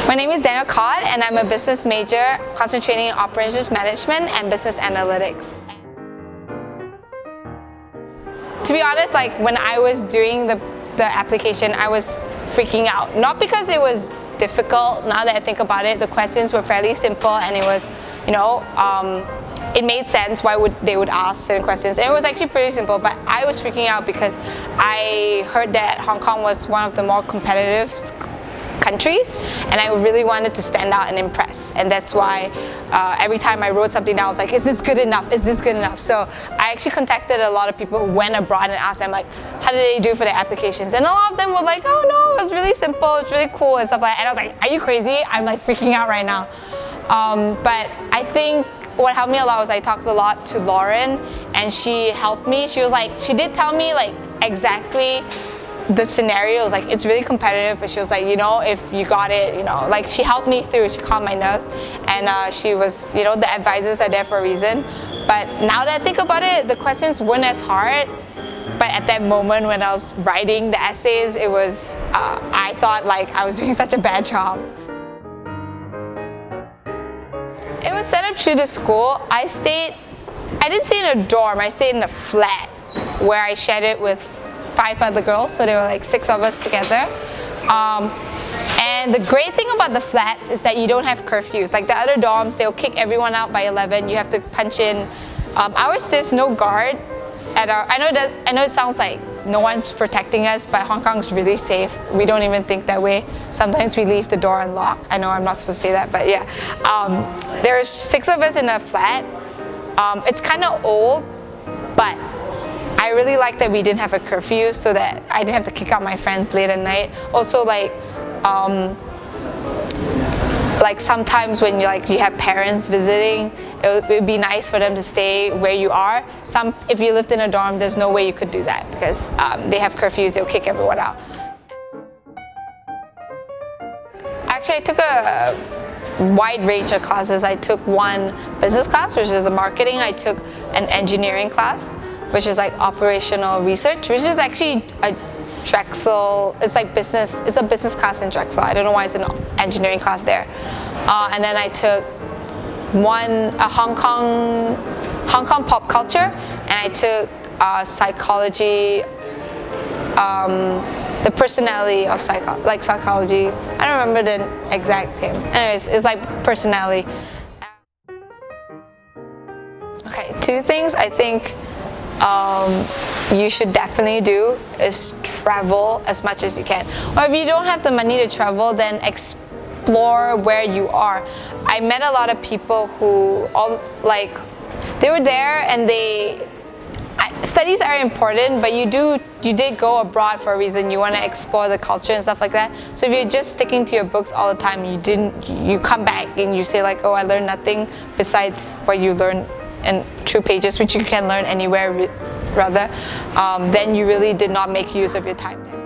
My name is Danielle Kot, and I'm a business major concentrating in operations management and business analytics. To be honest, like when I was doing the application, I was freaking out. Not because it was difficult. Now that I think about it, the questions were fairly simple, and it was, it made sense why they would ask certain questions. And it was actually pretty simple, but I was freaking out because I heard that Hong Kong was one of the more competitive countries, and I really wanted to stand out and impress. And that's why every time I wrote something down, I was like, is this good enough? Is this good enough? So I actually contacted a lot of people who went abroad and asked them, like, how did they do for their applications? And a lot of them were like, oh no, it was really simple, it's really cool and stuff like that. And I was like, are you crazy? I'm like freaking out right now. But I think what helped me a lot was I talked a lot to Lauren, and she helped me. She did tell me like exactly the scenario. Was like, it's really competitive, but she was like, if you got it, like she helped me through. She calmed my nerves, and she was, the advisors are there for a reason. But now that I think about it, the questions weren't as hard. But at that moment when I was writing the essays, it was, I thought like I was doing such a bad job. It was set up through the school. I didn't stay in a dorm, I stayed in a flat where I shared it with 5 other girls, so there were like 6 of us together. And the great thing about the flats is that you don't have curfews. Like the other dorms, they'll kick everyone out by 11, you have to punch in. Ours, there's no guard at our, I know it sounds like no one's protecting us, but Hong Kong's really safe. We don't even think that way. Sometimes we leave the door unlocked. I know I'm not supposed to say that, but yeah. There's 6 of us in a flat. It's kind of old, but I really like that we didn't have a curfew, so that I didn't have to kick out my friends late at night. Also, like sometimes when you have parents visiting, it would be nice for them to stay where you are. If you lived in a dorm, there's no way you could do that because they have curfews, they'll kick everyone out. Actually, I took a wide range of classes. I took one business class, which is marketing. I took an engineering class, which is like operational research, which is actually a Drexel. It's like business. It's a business class in Drexel. I don't know why it's an engineering class there. And then I took a Hong Kong pop culture, and I took psychology, the personality of psychology. I don't remember the exact name. Anyways, it's like personality. Okay, 2 things I think you should definitely do is travel as much as you can. Or if you don't have the money to travel, then explore where you are. I met a lot of people who they were there, and studies are important, but you did go abroad for a reason. You want to explore the culture and stuff like that. So if you're just sticking to your books all the time, you come back and you say like, oh, I learned nothing besides what you learned in True Pages, which you can learn anywhere rather, then you really did not make use of your time there.